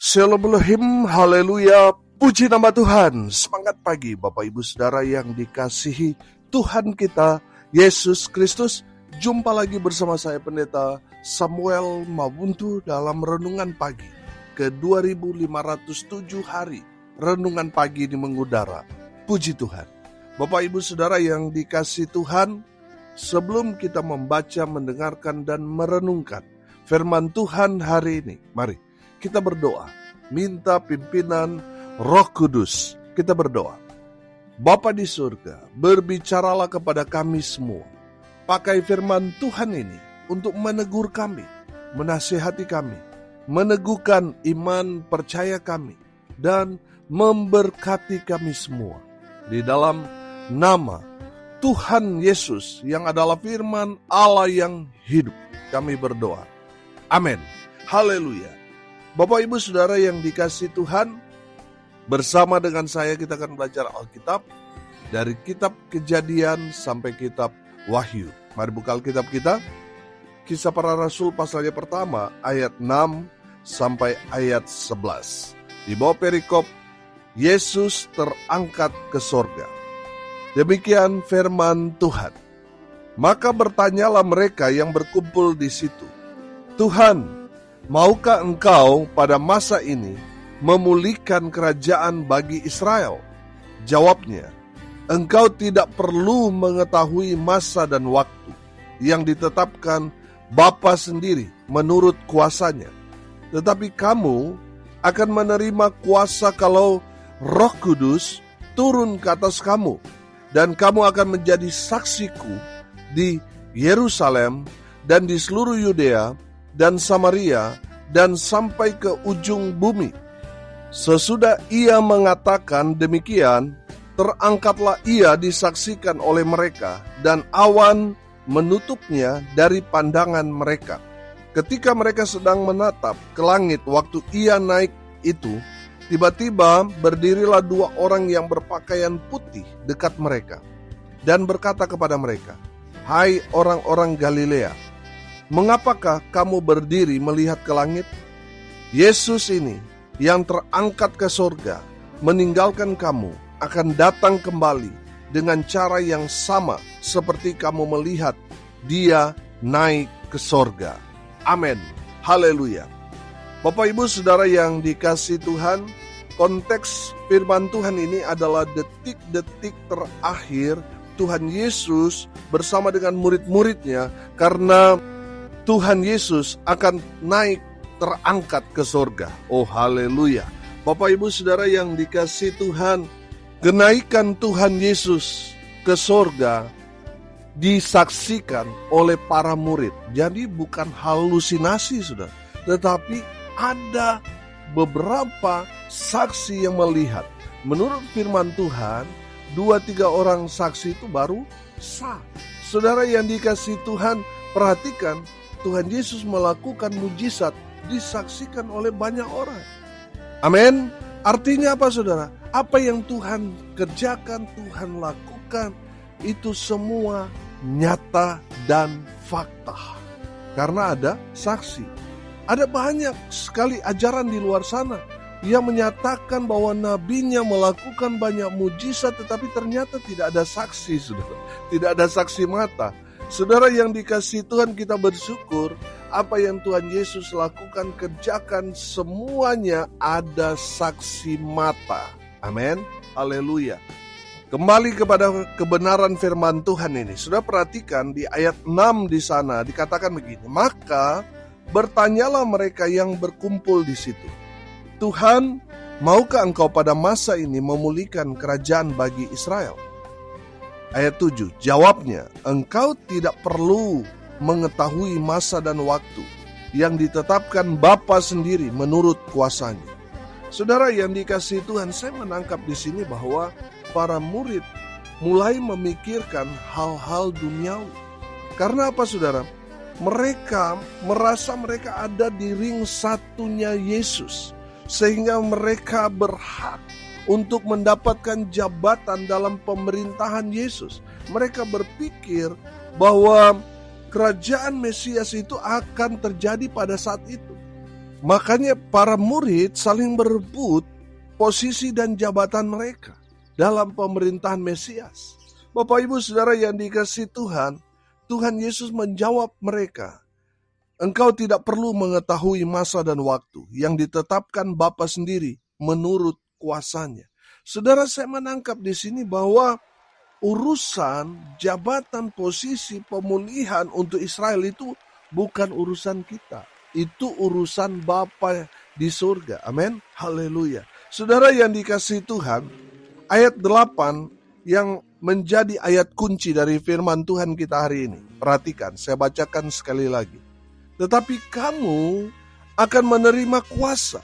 Shalom Elohim, haleluya, puji nama Tuhan. Semangat pagi Bapak Ibu Saudara yang dikasihi Tuhan kita, Yesus Kristus. Jumpa lagi bersama saya Pendeta Samuel Mabuntu dalam Renungan Pagi ke 2507 hari Renungan Pagi di mengudara. Puji Tuhan. Bapak Ibu Saudara yang dikasihi Tuhan, sebelum kita membaca, mendengarkan, dan merenungkan firman Tuhan hari ini, mari kita berdoa, minta pimpinan Roh Kudus. Kita berdoa. Bapa di surga, berbicaralah kepada kami semua. Pakai firman Tuhan ini untuk menegur kami, menasihati kami, meneguhkan iman percaya kami, dan memberkati kami semua. Di dalam nama Tuhan Yesus yang adalah firman Allah yang hidup, kami berdoa. Amin. Haleluya. Bapak Ibu Saudara yang dikasihi Tuhan, bersama dengan saya kita akan belajar Alkitab dari kitab Kejadian sampai kitab Wahyu. Mari buka Alkitab kita. Kisah Para Rasul pasalnya pertama ayat 6 sampai ayat 11. Di bawah perikop Yesus terangkat ke sorga. Demikian firman Tuhan. Maka bertanyalah mereka yang berkumpul di situ, Tuhan, maukah engkau pada masa ini memulihkan kerajaan bagi Israel? Jawabnya, engkau tidak perlu mengetahui masa dan waktu yang ditetapkan Bapa sendiri menurut kuasanya. Tetapi kamu akan menerima kuasa kalau Roh Kudus turun ke atas kamu, dan kamu akan menjadi saksiku di Yerusalem dan di seluruh Yudea dan Samaria, dan sampai ke ujung bumi. Sesudah ia mengatakan demikian, terangkatlah ia disaksikan oleh mereka, dan awan menutupnya dari pandangan mereka. Ketika mereka sedang menatap ke langit waktu ia naik itu, tiba-tiba berdirilah dua orang yang berpakaian putih dekat mereka, dan berkata kepada mereka, "Hai orang-orang Galilea, mengapakah kamu berdiri melihat ke langit? Yesus ini yang terangkat ke sorga, meninggalkan kamu, akan datang kembali dengan cara yang sama seperti kamu melihat dia naik ke sorga." Amin. Haleluya. Bapak Ibu Saudara yang dikasihi Tuhan, konteks firman Tuhan ini adalah detik-detik terakhir Tuhan Yesus bersama dengan murid-muridnya, karena Tuhan Yesus akan naik terangkat ke sorga. Oh haleluya. Bapak Ibu Saudara yang dikasihi Tuhan, kenaikan Tuhan Yesus ke sorga disaksikan oleh para murid. Jadi bukan halusinasi saudara, tetapi ada beberapa saksi yang melihat. Menurut firman Tuhan, 2-3 orang saksi itu baru sah. Saudara yang dikasihi Tuhan, perhatikan, Tuhan Yesus melakukan mujizat disaksikan oleh banyak orang. Amin. Artinya apa saudara? Apa yang Tuhan kerjakan, Tuhan lakukan, itu semua nyata dan fakta. Karena ada saksi. Ada banyak sekali ajaran di luar sana yang menyatakan bahwa nabinya melakukan banyak mujizat, tetapi ternyata tidak ada saksi saudara. Tidak ada saksi mata. Saudara yang dikasihi Tuhan, kita bersyukur apa yang Tuhan Yesus lakukan, kerjakan, semuanya ada saksi mata. Amin. Haleluya. Kembali kepada kebenaran firman Tuhan ini. Sudah perhatikan di ayat 6 di sana dikatakan begini. Maka bertanyalah mereka yang berkumpul di situ, Tuhan, maukah engkau pada masa ini memulihkan kerajaan bagi Israel? Ayat 7, jawabnya, engkau tidak perlu mengetahui masa dan waktu yang ditetapkan Bapa sendiri menurut kuasanya. Saudara yang dikasihi Tuhan, saya menangkap di sini bahwa para murid mulai memikirkan hal-hal duniawi. Karena apa saudara? Mereka merasa mereka ada di ring satunya Yesus, sehingga mereka berhak untuk mendapatkan jabatan dalam pemerintahan Yesus. Mereka berpikir bahwa kerajaan Mesias itu akan terjadi pada saat itu. Makanya para murid saling berebut posisi dan jabatan mereka dalam pemerintahan Mesias. Bapak Ibu Saudara yang dikasihi Tuhan, Tuhan Yesus menjawab mereka, engkau tidak perlu mengetahui masa dan waktu yang ditetapkan Bapa sendiri menurut kuasanya. Saudara, saya menangkap di sini bahwa urusan jabatan posisi pemulihan untuk Israel itu bukan urusan kita. Itu urusan Bapa di surga. Amin. Haleluya. Saudara yang dikasihi Tuhan, ayat 8 yang menjadi ayat kunci dari firman Tuhan kita hari ini. Perhatikan, saya bacakan sekali lagi. Tetapi kamu akan menerima kuasa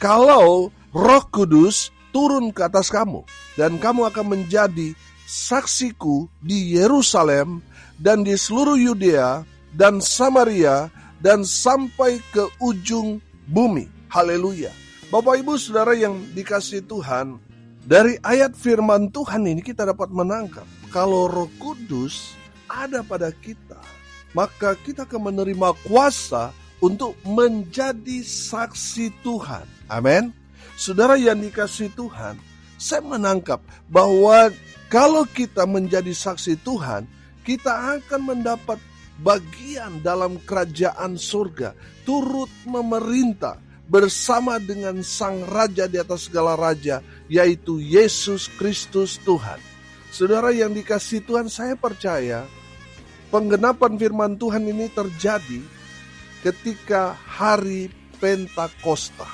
kalau Roh Kudus turun ke atas kamu, dan kamu akan menjadi saksiku di Yerusalem dan di seluruh Yudea dan Samaria dan sampai ke ujung bumi. Haleluya. Bapak Ibu Saudara yang dikasihi Tuhan, dari ayat firman Tuhan ini kita dapat menangkap kalau Roh Kudus ada pada kita, maka kita akan menerima kuasa untuk menjadi saksi Tuhan. Amin. Saudara yang dikasihi Tuhan, saya menangkap bahwa kalau kita menjadi saksi Tuhan, kita akan mendapat bagian dalam kerajaan surga, turut memerintah bersama dengan Sang Raja di atas segala raja, yaitu Yesus Kristus Tuhan. Saudara yang dikasihi Tuhan, saya percaya penggenapan firman Tuhan ini terjadi ketika hari Pentakosta,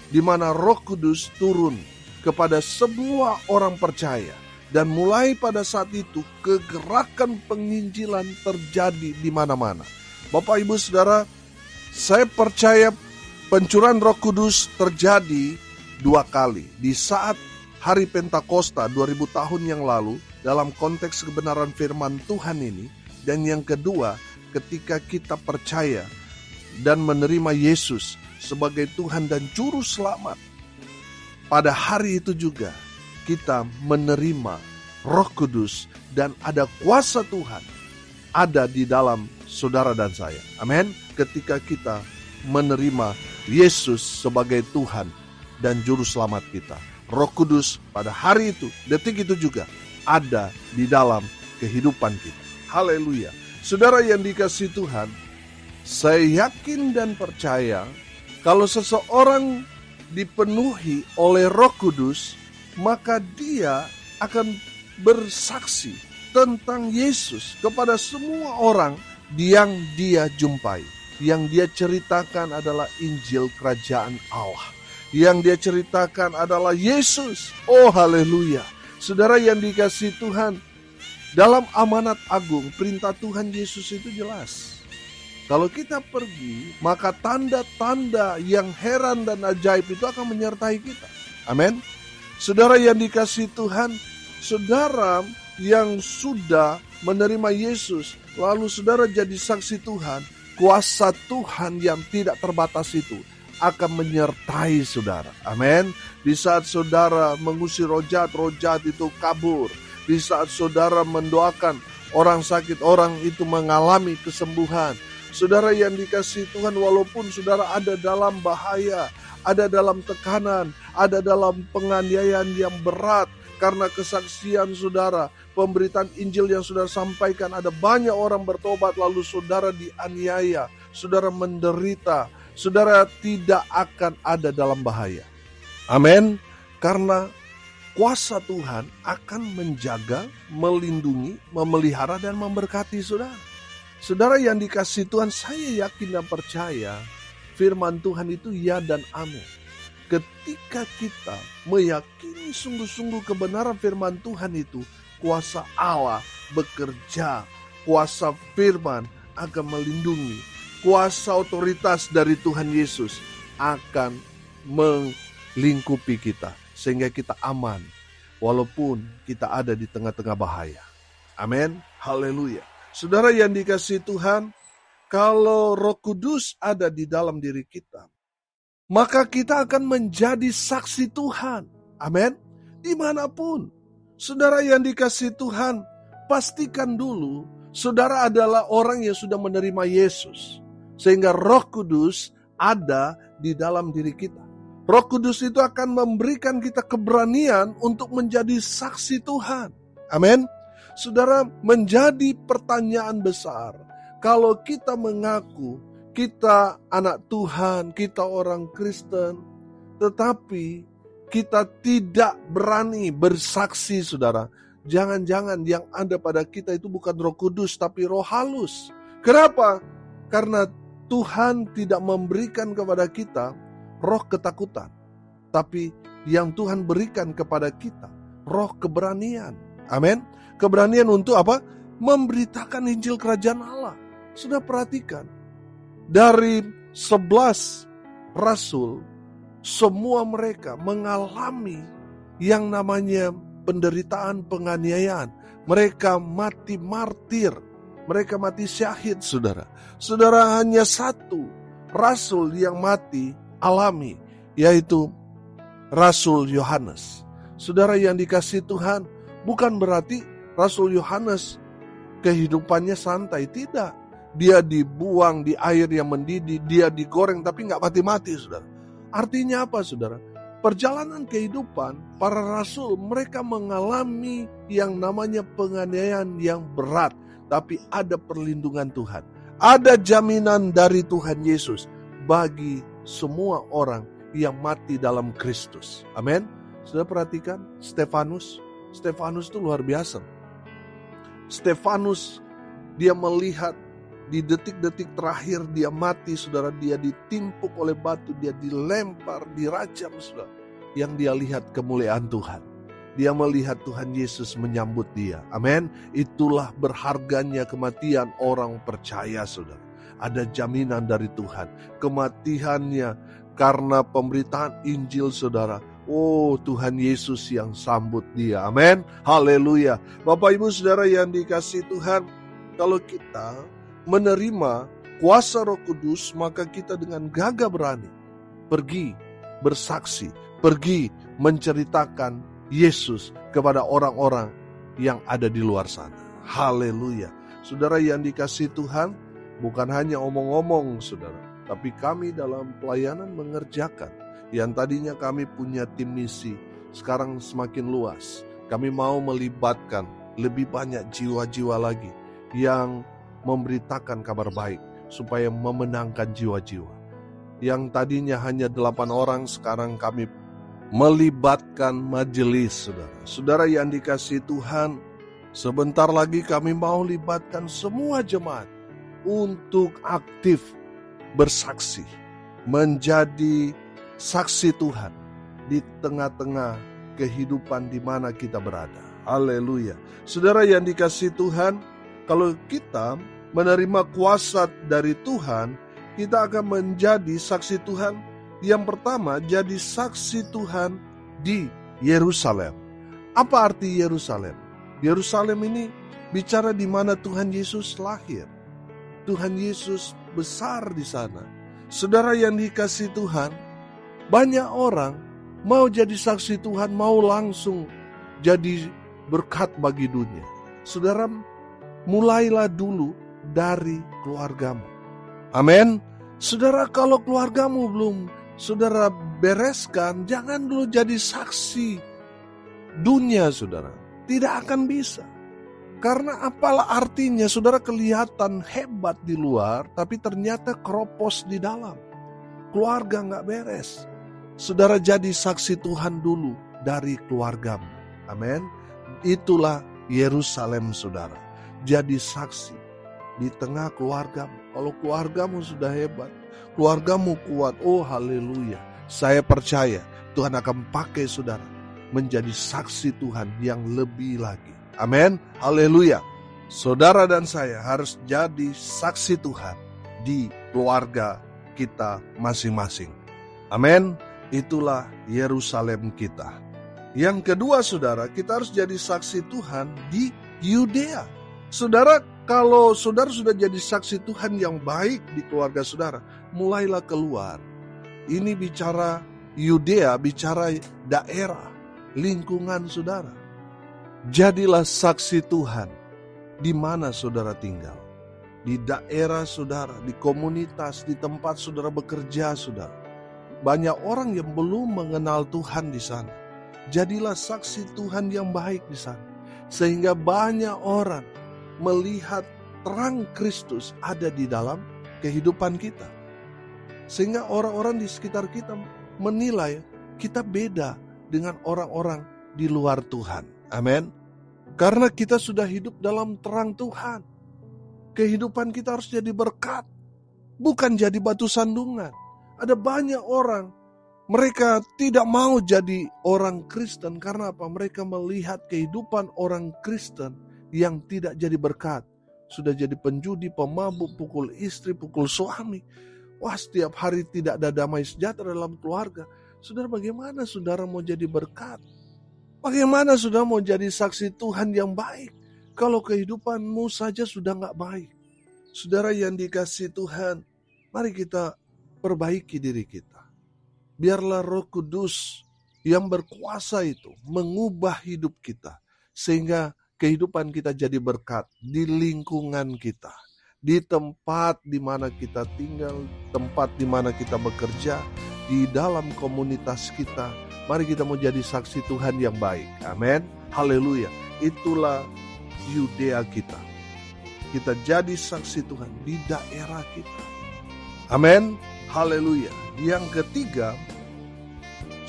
di mana Roh Kudus turun kepada semua orang percaya. Dan mulai pada saat itu kegerakan penginjilan terjadi di mana-mana. Bapak Ibu Saudara, saya percaya pencurahan Roh Kudus terjadi 2 kali. Di saat hari Pentakosta 2000 tahun yang lalu dalam konteks kebenaran firman Tuhan ini. Dan yang kedua, ketika kita percaya dan menerima Yesus sebagai Tuhan dan Juru Selamat. Pada hari itu juga kita menerima Roh Kudus dan ada kuasa Tuhan ada di dalam saudara dan saya. Amin. Ketika kita menerima Yesus sebagai Tuhan dan Juru Selamat kita. Roh Kudus pada hari itu, detik itu juga ada di dalam kehidupan kita. Haleluya. Saudara yang dikasihi Tuhan, saya yakin dan percaya kalau seseorang dipenuhi oleh Roh Kudus, maka dia akan bersaksi tentang Yesus kepada semua orang yang dia jumpai. Yang dia ceritakan adalah Injil Kerajaan Allah. Yang dia ceritakan adalah Yesus. Oh haleluya. Saudara yang dikasihi Tuhan, dalam amanat agung perintah Tuhan Yesus itu jelas. Kalau kita pergi, maka tanda-tanda yang heran dan ajaib itu akan menyertai kita. Amin. Saudara yang dikasihi Tuhan, saudara yang sudah menerima Yesus, lalu saudara jadi saksi Tuhan, kuasa Tuhan yang tidak terbatas itu akan menyertai saudara. Amin. Di saat saudara mengusir roh jahat itu kabur. Di saat saudara mendoakan orang sakit, orang itu mengalami kesembuhan. Saudara yang dikasihi Tuhan, walaupun saudara ada dalam bahaya, ada dalam tekanan, ada dalam penganiayaan yang berat, karena kesaksian saudara, pemberitaan Injil yang saudara sampaikan, ada banyak orang bertobat lalu saudara dianiaya, saudara menderita, saudara tidak akan ada dalam bahaya. Amin. Karena kuasa Tuhan akan menjaga, melindungi, memelihara dan memberkati saudara. Saudara yang dikasihi Tuhan, saya yakin dan percaya firman Tuhan itu ya dan amin. Ketika kita meyakini sungguh-sungguh kebenaran firman Tuhan itu, kuasa Allah bekerja, kuasa firman akan melindungi, kuasa otoritas dari Tuhan Yesus akan melingkupi kita, sehingga kita aman, walaupun kita ada di tengah-tengah bahaya. Amin, haleluya. Saudara yang dikasihi Tuhan, kalau Roh Kudus ada di dalam diri kita, maka kita akan menjadi saksi Tuhan. Amin. Dimanapun. Saudara yang dikasihi Tuhan, pastikan dulu saudara adalah orang yang sudah menerima Yesus. Sehingga Roh Kudus ada di dalam diri kita. Roh Kudus itu akan memberikan kita keberanian untuk menjadi saksi Tuhan. Amin. Saudara, menjadi pertanyaan besar. Kalau kita mengaku kita anak Tuhan, kita orang Kristen, tetapi kita tidak berani bersaksi, saudara. Jangan-jangan yang ada pada kita itu bukan Roh Kudus, tapi roh halus. Kenapa? Karena Tuhan tidak memberikan kepada kita roh ketakutan, tapi yang Tuhan berikan kepada kita roh keberanian. Amin. Keberanian untuk apa? Memberitakan Injil Kerajaan Allah. Sudah perhatikan, dari 11 rasul, semua mereka mengalami yang namanya penderitaan, penganiayaan. Mereka mati martir, mereka mati syahid, saudara. Saudara, hanya satu rasul yang mati alami, yaitu Rasul Yohanes. Saudara yang dikasihi Tuhan, bukan berarti Rasul Yohanes kehidupannya santai, tidak. Dia dibuang di air yang mendidih, dia digoreng tapi gak mati-mati, saudara. Artinya apa, saudara? Perjalanan kehidupan para rasul, mereka mengalami yang namanya penganiayaan yang berat, tapi ada perlindungan Tuhan. Ada jaminan dari Tuhan Yesus bagi semua orang yang mati dalam Kristus. Amin. Sudah perhatikan Stefanus itu luar biasa. Stefanus, dia melihat di detik-detik terakhir dia mati, saudara. Dia ditimpuk oleh batu, dia dilempar, dirajam, saudara. Yang dia lihat kemuliaan Tuhan. Dia melihat Tuhan Yesus menyambut dia. Amin. Itulah berharganya kematian orang percaya, saudara. Ada jaminan dari Tuhan. Kematiannya karena pemberitaan Injil, saudara. Oh, Tuhan Yesus yang sambut dia. Amin. Haleluya. Bapak Ibu Saudara yang dikasihi Tuhan, kalau kita menerima kuasa Roh Kudus, maka kita dengan gagah berani pergi bersaksi, pergi menceritakan Yesus kepada orang-orang yang ada di luar sana. Haleluya. Saudara yang dikasihi Tuhan, bukan hanya omong-omong, saudara, tapi kami dalam pelayanan mengerjakan. Yang tadinya kami punya tim misi, sekarang semakin luas. Kami mau melibatkan lebih banyak jiwa-jiwa lagi yang memberitakan kabar baik supaya memenangkan jiwa-jiwa. Yang tadinya hanya 8 orang, sekarang kami melibatkan majelis, saudara. Saudara yang dikasihi Tuhan, sebentar lagi kami mau libatkan semua jemaat untuk aktif bersaksi, menjadi saksi Tuhan di tengah-tengah kehidupan di mana kita berada. Haleluya. Saudara yang dikasihi Tuhan, kalau kita menerima kuasa dari Tuhan, kita akan menjadi saksi Tuhan. Yang pertama, jadi saksi Tuhan di Yerusalem. Apa arti Yerusalem? Yerusalem ini bicara di mana Tuhan Yesus lahir. Tuhan Yesus besar di sana. Saudara yang dikasihi Tuhan, banyak orang mau jadi saksi Tuhan, mau langsung jadi berkat bagi dunia. Saudara, mulailah dulu dari keluargamu. Amin. Saudara, kalau keluargamu belum saudara bereskan, jangan dulu jadi saksi dunia, saudara. Tidak akan bisa. Karena apalah artinya saudara kelihatan hebat di luar, tapi ternyata keropos di dalam. Keluarga gak beres. Saudara jadi saksi Tuhan dulu dari keluargamu. Amin. Itulah Yerusalem, saudara. Jadi saksi di tengah keluargamu. Kalau keluargamu sudah hebat, keluargamu kuat, oh haleluya. Saya percaya Tuhan akan pakai saudara menjadi saksi Tuhan yang lebih lagi. Amin. Haleluya. Saudara dan saya harus jadi saksi Tuhan di keluarga kita masing-masing. Amin. Itulah Yerusalem kita. Yang kedua, saudara, kita harus jadi saksi Tuhan di Yudea. Saudara, kalau saudara sudah jadi saksi Tuhan yang baik di keluarga saudara, mulailah keluar. Ini bicara Yudea, bicara daerah, lingkungan saudara. Jadilah saksi Tuhan di mana saudara tinggal. Di daerah saudara, di komunitas, di tempat saudara bekerja saudara. Banyak orang yang belum mengenal Tuhan di sana. Jadilah saksi Tuhan yang baik di sana. Sehingga banyak orang melihat terang Kristus ada di dalam kehidupan kita. Sehingga orang-orang di sekitar kita menilai kita beda dengan orang-orang di luar Tuhan. Amin. Karena kita sudah hidup dalam terang Tuhan. Kehidupan kita harus jadi berkat, bukan jadi batu sandungan. Ada banyak orang, mereka tidak mau jadi orang Kristen. Karena apa? Mereka melihat kehidupan orang Kristen yang tidak jadi berkat. Sudah jadi penjudi, pemabuk, pukul istri, pukul suami. Wah, setiap hari tidak ada damai sejahtera dalam keluarga. Saudara, bagaimana saudara mau jadi berkat? Bagaimana saudara mau jadi saksi Tuhan yang baik kalau kehidupanmu saja sudah gak baik? Saudara yang dikasihi Tuhan, mari kita perbaiki diri kita. Biarlah Roh Kudus yang berkuasa itu mengubah hidup kita. Sehingga kehidupan kita jadi berkat di lingkungan kita. Di tempat di mana kita tinggal, tempat di mana kita bekerja, di dalam komunitas kita. Mari kita mau jadi saksi Tuhan yang baik. Amin. Haleluya. Itulah Yudea kita. Kita jadi saksi Tuhan di daerah kita. Amin. Haleluya. Yang ketiga,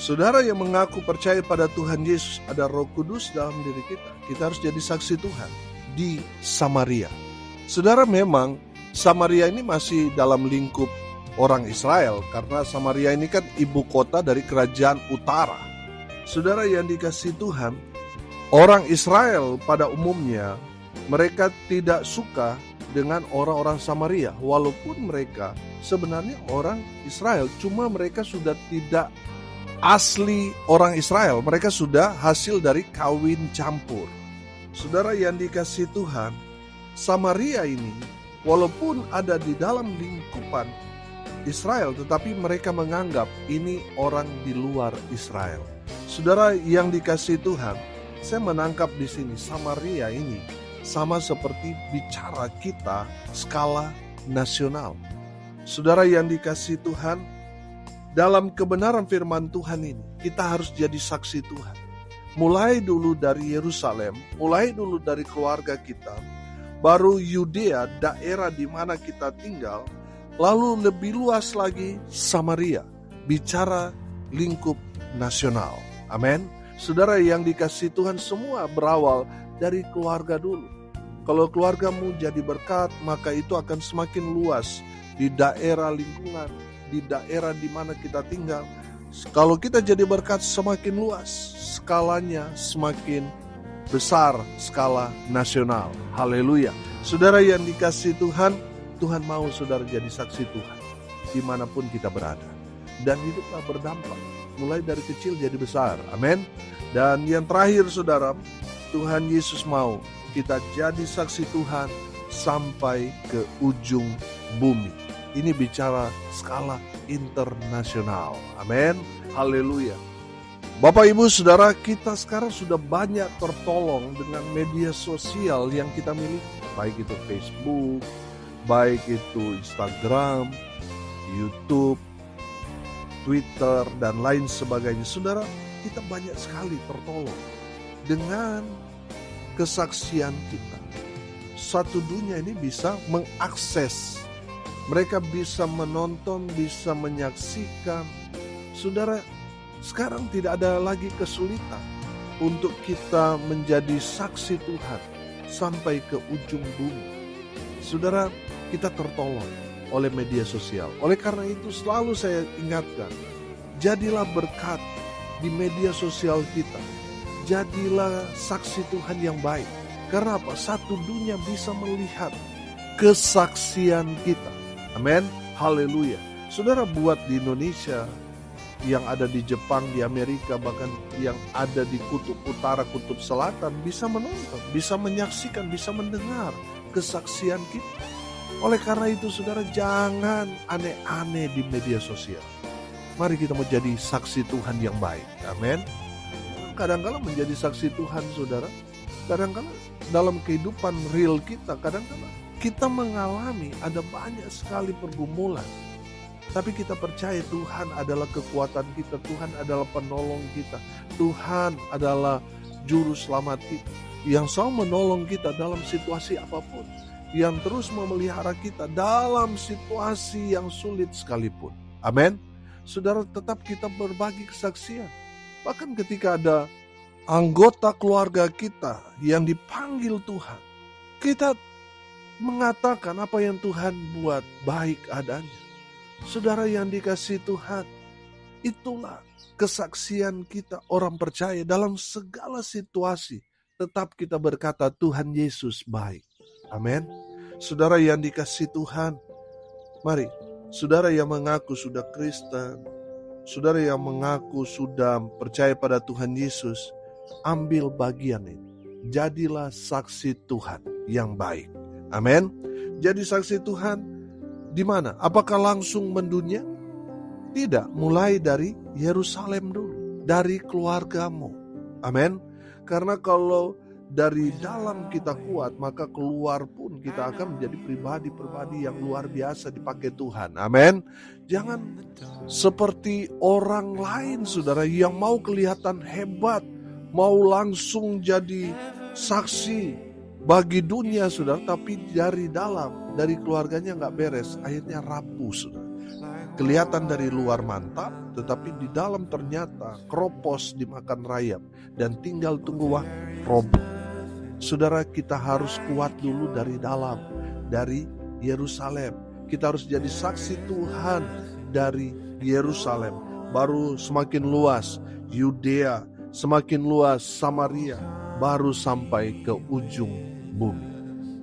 saudara yang mengaku percaya pada Tuhan Yesus, ada Roh Kudus dalam diri kita. Kita harus jadi saksi Tuhan di Samaria. Saudara, memang Samaria ini masih dalam lingkup orang Israel, karena Samaria ini kan ibu kota dari kerajaan utara. Saudara yang dikasihi Tuhan, orang Israel pada umumnya mereka tidak suka dengan orang-orang Samaria, walaupun mereka sebenarnya orang Israel, cuma mereka sudah tidak asli orang Israel, mereka sudah hasil dari kawin campur. Saudara yang dikasihi Tuhan, Samaria ini walaupun ada di dalam lingkupan Israel, tetapi mereka menganggap ini orang di luar Israel. Saudara yang dikasihi Tuhan, saya menangkap di sini Samaria ini sama seperti bicara kita skala nasional. Saudara yang dikasihi Tuhan, dalam kebenaran firman Tuhan ini, kita harus jadi saksi Tuhan. Mulai dulu dari Yerusalem, mulai dulu dari keluarga kita, baru Yudea, daerah di mana kita tinggal, lalu lebih luas lagi Samaria, bicara lingkup nasional. Amin. Saudara yang dikasihi Tuhan, semua berawal dari keluarga dulu. Kalau keluargamu jadi berkat, maka itu akan semakin luas di daerah lingkungan, di daerah di mana kita tinggal. Kalau kita jadi berkat, semakin luas, skalanya semakin besar, skala nasional. Haleluya. Saudara yang dikasihi Tuhan, Tuhan mau saudara jadi saksi Tuhan dimanapun kita berada. Dan hiduplah berdampak, mulai dari kecil jadi besar. Amin. Dan yang terakhir saudara, Tuhan Yesus mau kita jadi saksi Tuhan sampai ke ujung bumi. Ini bicara skala internasional. Amin. Haleluya. Bapak Ibu Saudara, kita sekarang sudah banyak tertolong dengan media sosial yang kita miliki. Baik itu Facebook, baik itu Instagram, YouTube, Twitter, dan lain sebagainya. Saudara, kita banyak sekali tertolong dengan kesaksian kita. Satu dunia ini bisa mengakses, mereka bisa menonton, bisa menyaksikan. Saudara, sekarang tidak ada lagi kesulitan untuk kita menjadi saksi Tuhan sampai ke ujung bumi. Saudara, kita tertolong oleh media sosial. Oleh karena itu selalu saya ingatkan, jadilah berkat di media sosial kita. Jadilah saksi Tuhan yang baik. Karena apa? Satu dunia bisa melihat kesaksian kita. Amin. Haleluya. Saudara, buat di Indonesia, yang ada di Jepang, di Amerika, bahkan yang ada di kutub utara, kutub selatan, bisa menonton, bisa menyaksikan, bisa mendengar kesaksian kita. Oleh karena itu saudara, jangan aneh-aneh di media sosial. Mari kita menjadi saksi Tuhan yang baik. Amin. Kadang-kadang menjadi saksi Tuhan saudara, kadang-kadang dalam kehidupan real kita, kadang-kadang kita mengalami ada banyak sekali pergumulan. Tapi kita percaya Tuhan adalah kekuatan kita, Tuhan adalah penolong kita, Tuhan adalah juru selamat kita, yang selalu menolong kita dalam situasi apapun, yang terus memelihara kita dalam situasi yang sulit sekalipun. Amin. Saudara, tetap kita berbagi kesaksian. Bahkan ketika ada anggota keluarga kita yang dipanggil Tuhan, kita mengatakan apa yang Tuhan buat baik adanya. Saudara yang dikasihi Tuhan, itulah kesaksian kita orang percaya dalam segala situasi. Tetap kita berkata Tuhan Yesus baik. Amin. Saudara yang dikasihi Tuhan, mari, saudara yang mengaku sudah Kristen, saudara yang mengaku sudah percaya pada Tuhan Yesus, ambil bagian ini. Jadilah saksi Tuhan yang baik. Amin. Jadi saksi Tuhan di mana? Apakah langsung mendunia? Tidak, mulai dari Yerusalem dulu, dari keluargamu. Amin. Karena kalau dari dalam kita kuat, maka keluar pun kita akan menjadi pribadi-pribadi yang luar biasa dipakai Tuhan. Amin. Jangan seperti orang lain, saudara, yang mau kelihatan hebat, mau langsung jadi saksi bagi dunia, saudara, tapi dari dalam, dari keluarganya gak beres, akhirnya rapuh, saudara. Kelihatan dari luar mantap, tetapi di dalam ternyata kropos dimakan rayap dan tinggal tunggu waktu roboh. Saudara, kita harus kuat dulu dari dalam, dari Yerusalem. Kita harus jadi saksi Tuhan dari Yerusalem. Baru semakin luas Yudea, semakin luas Samaria, baru sampai ke ujung bumi.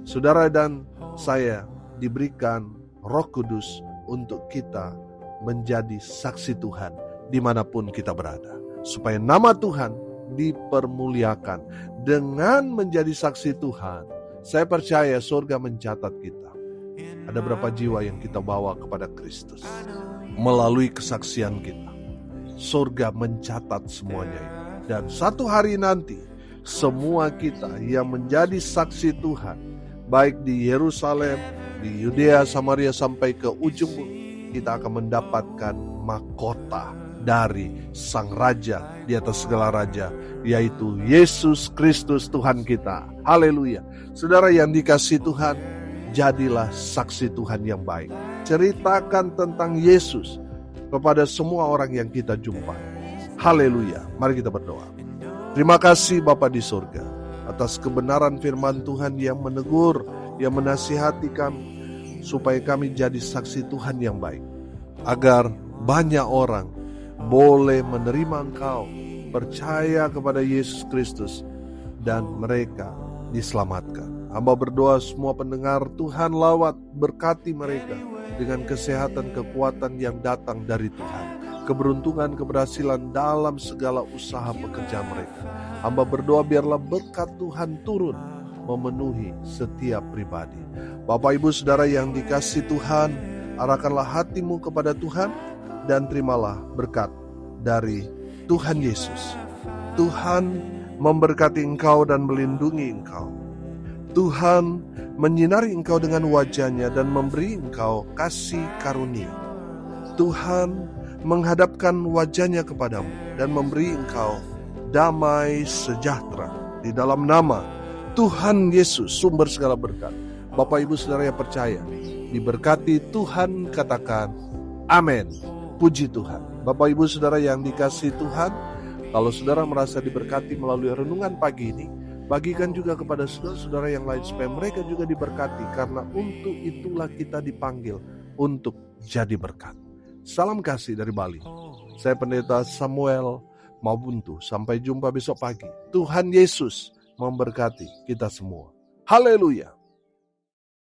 Saudara dan saya diberikan Roh Kudus untuk kita menjadi saksi Tuhan dimanapun kita berada, supaya nama Tuhan dipermuliakan. Dengan menjadi saksi Tuhan, saya percaya surga mencatat kita. Ada berapa jiwa yang kita bawa kepada Kristus melalui kesaksian kita. Surga mencatat semuanya itu. Dan satu hari nanti, semua kita yang menjadi saksi Tuhan, baik di Yerusalem, di Yudea, Samaria, sampai ke ujung bumi, kita akan mendapatkan mahkota dari Sang Raja di atas segala raja, yaitu Yesus Kristus Tuhan kita. Haleluya. Saudara yang dikasihi Tuhan, jadilah saksi Tuhan yang baik. Ceritakan tentang Yesus kepada semua orang yang kita jumpai. Haleluya. Mari kita berdoa. Terima kasih Bapa di surga atas kebenaran firman Tuhan yang menegur, yang menasihati kami, supaya kami jadi saksi Tuhan yang baik, agar banyak orang boleh menerima Engkau, percaya kepada Yesus Kristus, dan mereka diselamatkan. Hamba berdoa semua pendengar Tuhan lawat, berkati mereka dengan kesehatan, kekuatan yang datang dari Tuhan, keberuntungan, keberhasilan dalam segala usaha pekerjaan mereka. Hamba berdoa biarlah berkat Tuhan turun memenuhi setiap pribadi. Bapak Ibu Saudara yang dikasihi Tuhan, arahkanlah hatimu kepada Tuhan dan terimalah berkat dari Tuhan Yesus. Tuhan memberkati engkau dan melindungi engkau. Tuhan menyinari engkau dengan wajah-Nya dan memberi engkau kasih karunia. Tuhan menghadapkan wajah-Nya kepadamu dan memberi engkau damai sejahtera. Di dalam nama Tuhan Yesus, sumber segala berkat. Bapak Ibu Saudara yang percaya, diberkati Tuhan, katakan amin. Puji Tuhan. Bapak Ibu Saudara yang dikasihi Tuhan, kalau saudara merasa diberkati melalui renungan pagi ini, bagikan juga kepada saudara-saudara yang lain supaya mereka juga diberkati, karena untuk itulah kita dipanggil untuk jadi berkat. Salam kasih dari Bali. Saya Pendeta Samuel Mabuntu. Sampai jumpa besok pagi. Tuhan Yesus memberkati kita semua. Haleluya.